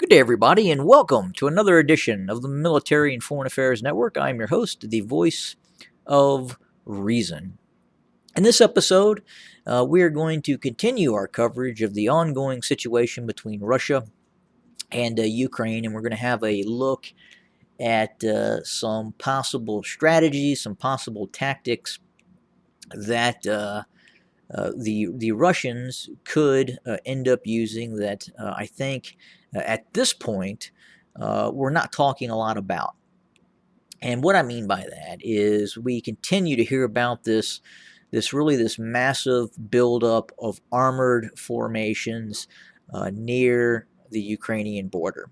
Good day, everybody, and welcome to another edition of the Military and Foreign Affairs Network. I'm your host, the voice of reason. In this episode, we are going to continue our coverage of the ongoing situation between Russia and Ukraine, and we're going to have a look at some possible strategies, some possible tactics that the Russians could end up using that I think at this point we're not talking a lot about. And what I mean by that is we continue to hear about this massive buildup of armored formations near the Ukrainian border.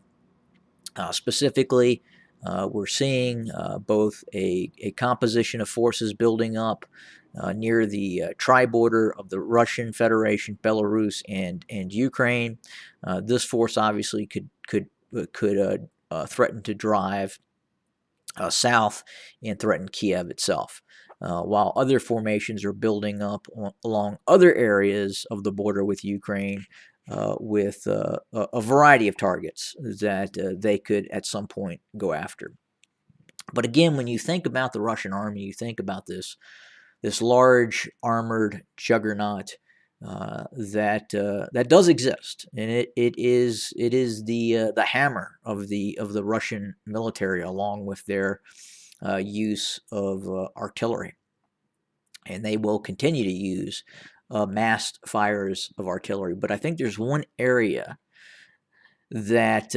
Specifically, we're seeing both a composition of forces building up near the tri-border of the Russian Federation, Belarus, and Ukraine. This force obviously could threaten to drive south and threaten Kiev itself. While other formations are building up along other areas of the border with Ukraine, with a variety of targets that they could at some point go after. But again, when you think about the Russian army, you think about this large armored juggernaut that does exist, and it is the hammer of the Russian military, along with their use of artillery, and they will continue to use massed fires of artillery. But I think there's one area that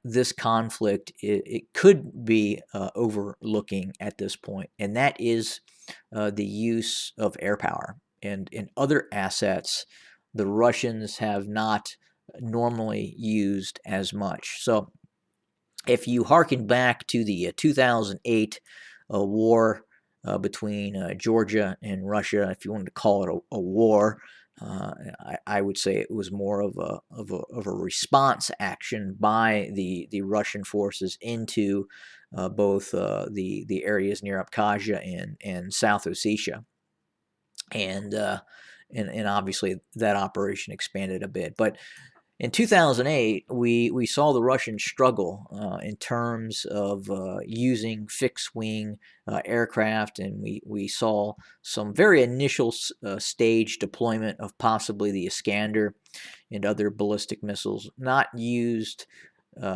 this conflict it could be overlooking at this point, and that is the use of air power and other assets the Russians have not normally used as much. So if you harken back to the 2008 war between Georgia and Russia, if you wanted to call it a war, I would say it was more of a response action by the Russian forces into both the areas near Abkhazia and South Ossetia, and and obviously that operation expanded a bit. But in 2008, we saw the Russians struggle in terms of using fixed wing aircraft, and we saw some very initial stage deployment of possibly the Iskander and other ballistic missiles, not used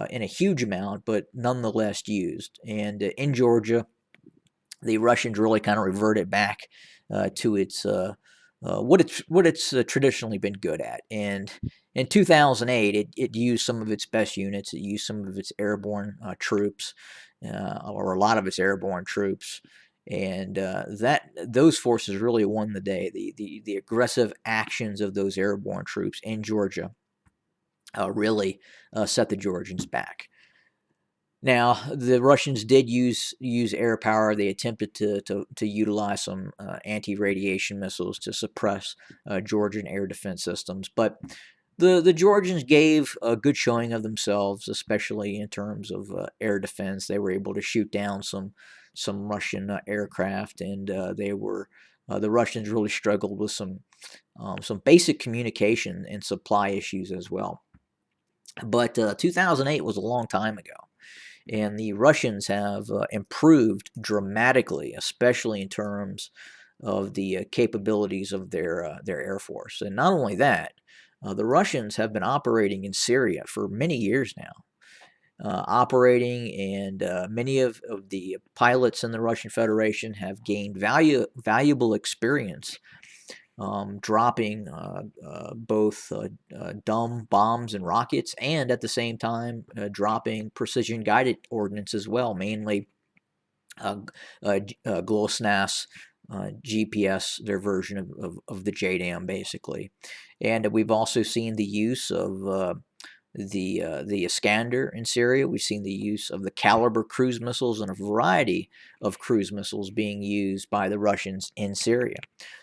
in a huge amount, but nonetheless used. And in Georgia, the Russians really kind of reverted back to its what it's traditionally been good at. And in 2008, it used some of its best units. It used some of its airborne troops, or a lot of its airborne troops, and that those forces really won the day. The aggressive actions of those airborne troops in Georgia really set the Georgians back. Now, the Russians did use air power. They attempted to utilize some anti-radiation missiles to suppress Georgian air defense systems, but the Georgians gave a good showing of themselves, especially in terms of air defense. They were able to shoot down some Russian aircraft, and the Russians really struggled with some basic communication and supply issues as well. But 2008 was a long time ago, and the Russians have improved dramatically, especially in terms of the capabilities of their air force. And not only that, the Russians have been operating in Syria for many years now. Operating, and many of the pilots in the Russian Federation have gained valuable experience dropping both dumb bombs and rockets, and at the same time dropping precision guided ordnance as well, mainly GLONASS GPS, their version of the JDAM, basically. And we've also seen the use of the Iskander in Syria. We've seen the use of the Caliber cruise missiles, and a variety of cruise missiles being used by the Russians in Syria.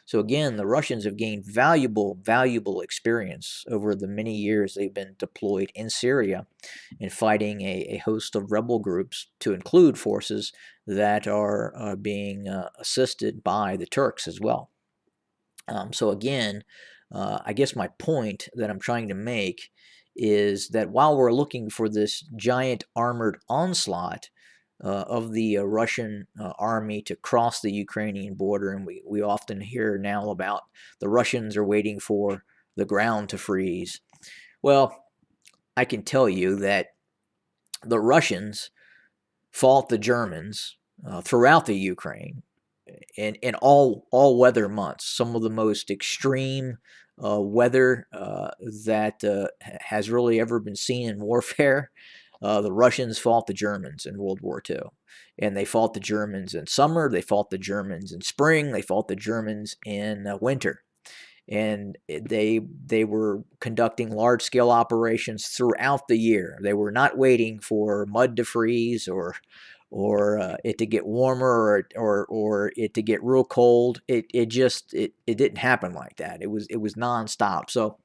So again, the Russians have gained valuable experience over the many years they've been deployed in Syria in fighting a host of rebel groups, to include forces that are being assisted by the Turks as well. So again, I guess my point that I'm trying to make is that while we're looking for this giant armored onslaught of the Russian army to cross the Ukrainian border, and we often hear now about the Russians are waiting for the ground to freeze. Well, I can tell you that the Russians fought the Germans throughout the Ukraine in all weather months. Some of the most extreme weather that has really ever been seen in warfare. The Russians fought the Germans in World War II, and they fought the Germans in summer. They fought the Germans in spring. They fought the Germans in winter. And they were conducting large scale operations throughout the year. They were not waiting for mud to freeze or it to get warmer or it to get real cold. It didn't happen like that. It was nonstop. So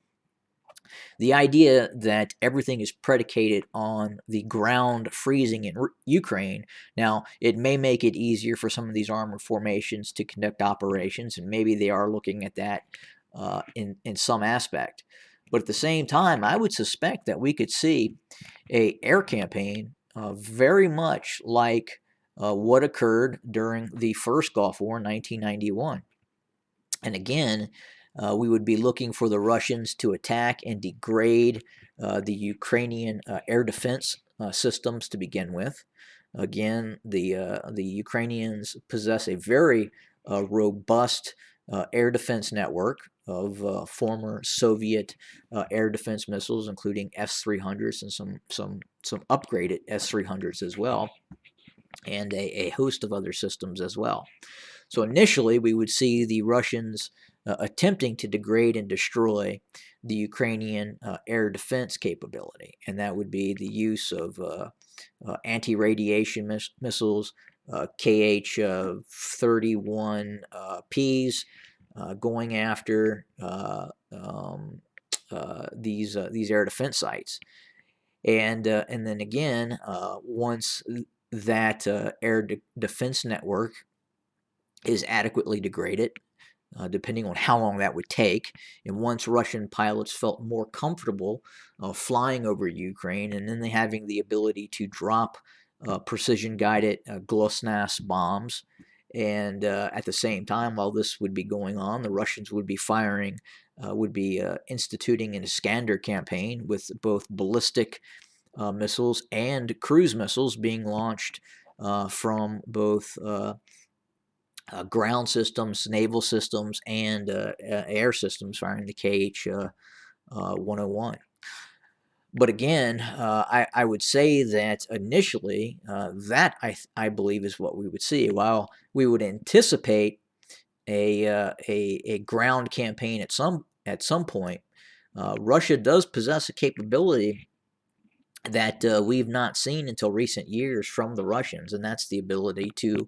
the idea that everything is predicated on the ground freezing in Ukraine, now it may make it easier for some of these armored formations to conduct operations, and maybe they are looking at that in some aspect. But at the same time, I would suspect that we could see a air campaign very much like what occurred during the first Gulf War in 1991. And again, we would be looking for the Russians to attack and degrade the Ukrainian air defense systems to begin with. Again, the Ukrainians possess a very robust air defense network of former Soviet air defense missiles, including S-300s and some upgraded S-300s as well, and a host of other systems as well. So initially, we would see the Russians attempting to degrade and destroy the Ukrainian air defense capability, and that would be the use of anti-radiation missiles, KH-31Ps, going after these air defense sites, and then again, once that air defense network is adequately degraded, depending on how long that would take. And once Russian pilots felt more comfortable flying over Ukraine, and then they having the ability to drop precision-guided GLONASS bombs, and at the same time, while this would be going on, the Russians would be instituting an Iskander campaign with both ballistic missiles and cruise missiles being launched from both ground systems, naval systems, and air systems firing the KH-101. But again, I would say that initially, that I believe is what we would see. While we would anticipate a ground campaign at some point, Russia does possess a capability that we've not seen until recent years from the Russians, and that's the ability to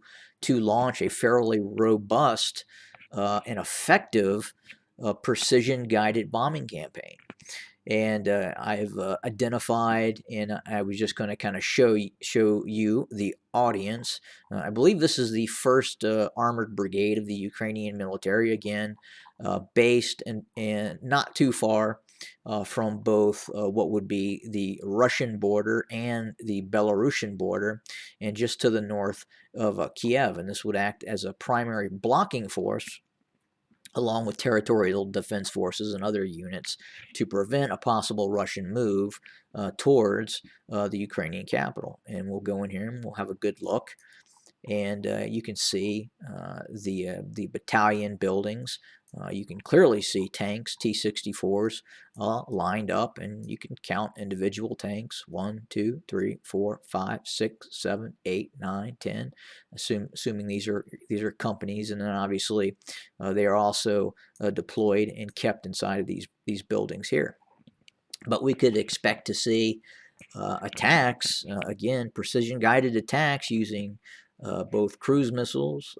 launch a fairly robust and effective precision-guided bombing campaign. And I've identified, and I was just going to kind of show you the audience. I believe this is the first armored brigade of the Ukrainian military, again, based and not too far from both what would be the Russian border and the Belarusian border, and just to the north of Kiev. And this would act as a primary blocking force along with territorial defense forces and other units to prevent a possible Russian move towards the Ukrainian capital. And we'll go in here and we'll have a good look. And you can see the battalion buildings. You can clearly see tanks, T-64s, lined up, and you can count individual tanks: 1, 2, 3, 4, 5, 6, 7, 8, 9, 10. Assuming these are companies, and then obviously they are also deployed and kept inside of these buildings here. But we could expect to see attacks, again, precision-guided attacks using both cruise missiles,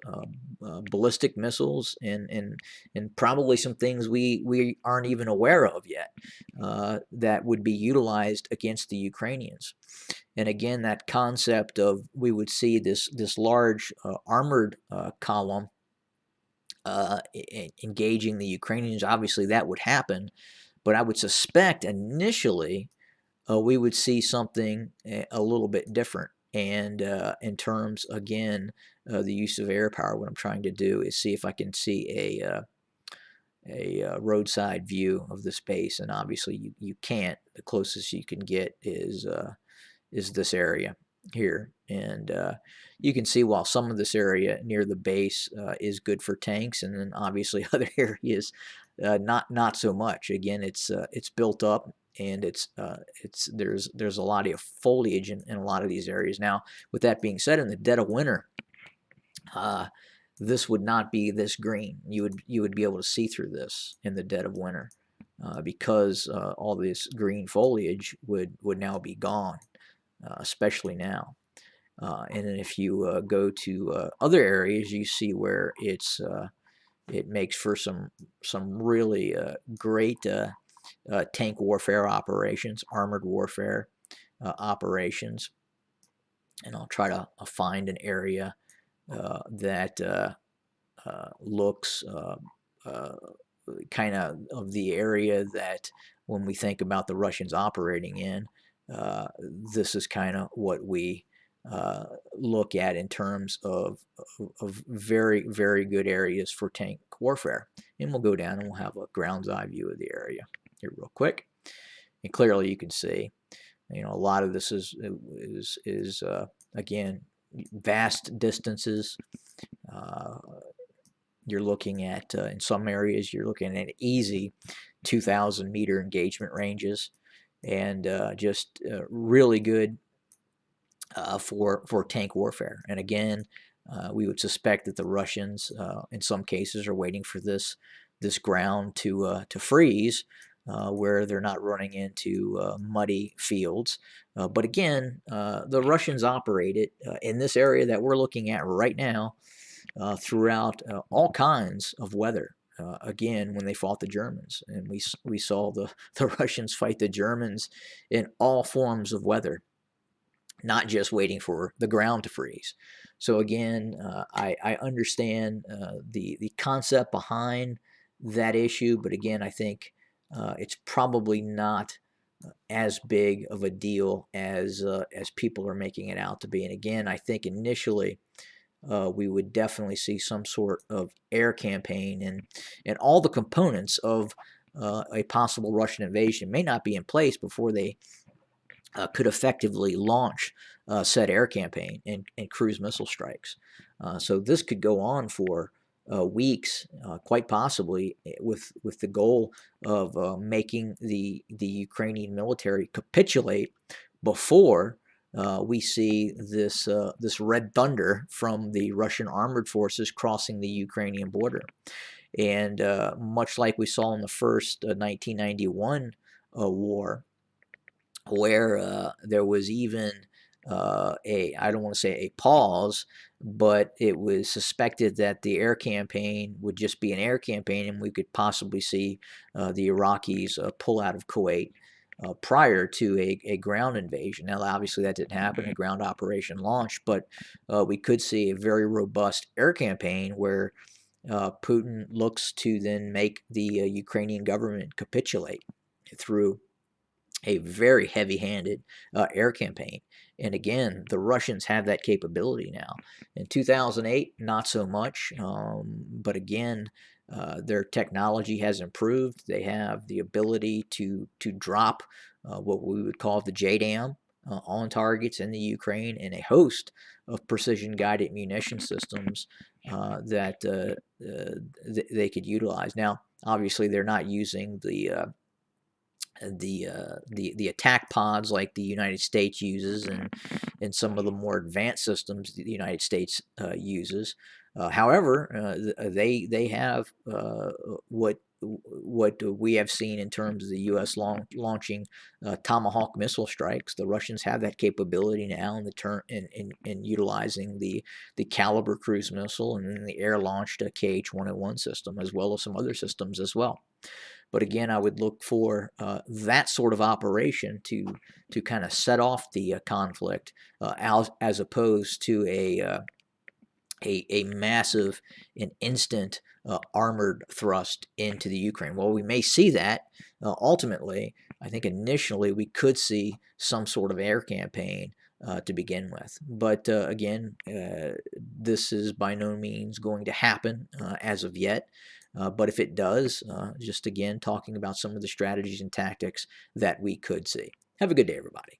ballistic missiles, and probably some things we aren't even aware of yet that would be utilized against the Ukrainians. And again, that concept of we would see this large armored column engaging the Ukrainians, obviously that would happen. But I would suspect initially we would see something a little bit different. And in terms, again, the use of air power, what I'm trying to do is see if I can see a roadside view of the space. And obviously, you can't. The closest you can get is this area here. And you can see while some of this area near the base is good for tanks, and then obviously other areas not so much. Again, it's built up, and there's a lot of foliage in a lot of these areas. Now, with that being said, in the dead of winter, this would not be this green. You would be able to see through this in the dead of winter because all this green foliage would now be gone. Especially now. And then if you go to other areas, you see where it makes for some really great tank warfare operations, armored warfare operations. And I'll try to find an area that looks kind of the area that when we think about the Russians operating in, this is kind of what we look at in terms of very, very good areas for tank warfare. And we'll go down and we'll have a ground's eye view of the area here real quick. And clearly you can see, a lot of this is again, vast distances. You're looking at, in some areas, you're looking at easy 2,000 meter engagement ranges, and just really good for tank warfare. And again, we would suspect that the Russians, in some cases, are waiting for this ground to freeze, where they're not running into muddy fields. But again, the Russians operate it in this area that we're looking at right now throughout all kinds of weather. Again, when they fought the Germans, and we saw the Russians fight the Germans in all forms of weather, not just waiting for the ground to freeze. So again, I understand the concept behind that issue, but again, I think it's probably not as big of a deal as people are making it out to be. And again, I think initially we would definitely see some sort of air campaign, and all the components of a possible Russian invasion may not be in place before they could effectively launch said air campaign and cruise missile strikes. So this could go on for weeks, quite possibly, with the goal of making the Ukrainian military capitulate before we see this red thunder from the Russian armored forces crossing the Ukrainian border. And much like we saw in the first 1991 war, where there was even I don't want to say a pause, but it was suspected that the air campaign would just be an air campaign, and we could possibly see the Iraqis pull out of Kuwait prior to a ground invasion. Now, obviously, that didn't happen. A ground operation launched, but we could see a very robust air campaign where Putin looks to then make the Ukrainian government capitulate through a very heavy-handed air campaign. And again, the Russians have that capability now. In 2008, not so much, but again, their technology has improved. They have the ability to drop what we would call the JDAM on targets in the Ukraine, and a host of precision-guided munition systems that they could utilize. Now, obviously, they're not using the attack pods like the United States uses, and some of the more advanced systems the United States uses. However, they have what we have seen in terms of the U.S. launching Tomahawk missile strikes. The Russians have that capability now in utilizing the Caliber cruise missile and then the air-launched KH-101 system, as well as some other systems as well. But again, I would look for that sort of operation to kind of set off the conflict, as opposed to a massive and instant armored thrust into the Ukraine. Well, we may see that ultimately. I think initially we could see some sort of air campaign to begin with. But again, this is by no means going to happen as of yet. But if it does, just again talking about some of the strategies and tactics that we could see. Have a good day, everybody.